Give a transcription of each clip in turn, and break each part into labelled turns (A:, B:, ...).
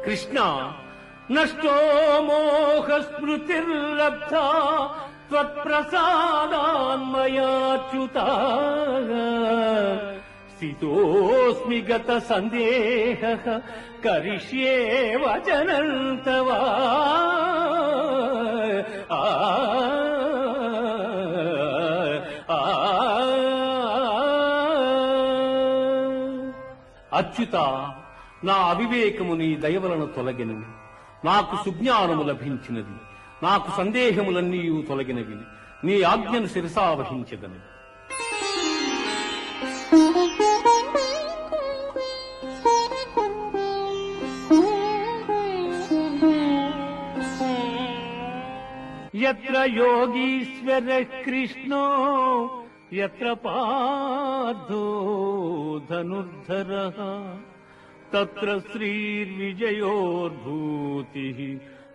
A: కృష్ణ నష్టో మోహ స్మృతిర్లబ్ధా త్వత్ప్రసాదాన్మయాచ్యుత స్థితోస్మి గత సందేహః కరిష్యే వచనం తవ. అచ్యుత, నా అవివేకము నీ దయవలన తొలగినవి, నాకు సుజ్ఞానము లభించినది, నాకు సందేహములన్నీ తొలగినవి, నీ ఆజ్ఞను శిరసావహించదనవి. యత్ర యోగీశ్వర కృష్ణో యత్ర పార్థో ధనుర్ధరః తత్ర శ్రీర్విజయోర్భూతిః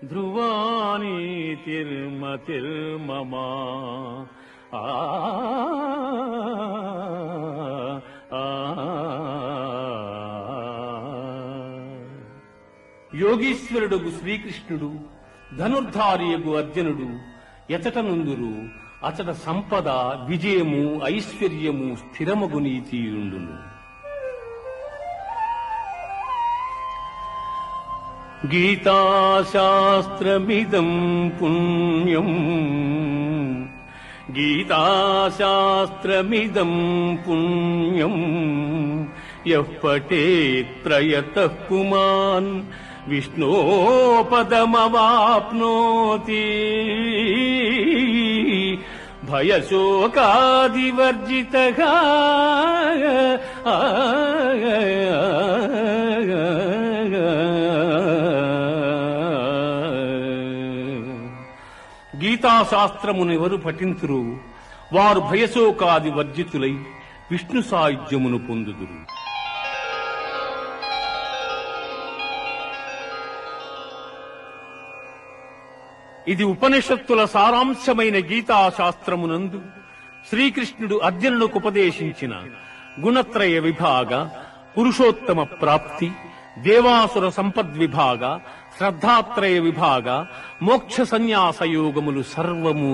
A: ధ్రువా నీతిర్మతిర్మమ. యోగీశ్వరుడు శ్రీకృష్ణుడు, ధనుర్ధారియగు అర్జునుడు ఎచట నుందురు అచట సంపద, విజయము, ఐశ్వర్యము, స్థిరమగు నీతియుండును. గీతాశాస్త్రమిదం పుణ్యం, గీతాశాస్త్రమిదం పుణ్యం యః పఠేత్ ప్రయతః పుమాన్ విష్ణోపదమవాప్నోతి. భయశోకాదివర్జితః గీతాశాస్త్రమునెవరు పఠింతురు వారు భయశోకాది వర్జితులై విష్ణు సాయుధ్యమును పొందుదురు. ఇది ఉపనిషత్తుల సారాంశమైన గీతాశాస్త్రమునందు శ్రీకృష్ణుడు అర్జునునికి ఉపదేశించిన గుణత్రయ విభాగ, పురుషోత్తమ ప్రాప్తి, దేవాసుర సంపద్విభాగ, శ్రద్ధాత్రయ విభాగ, మోక్ష సన్యాసయోగములు సర్వము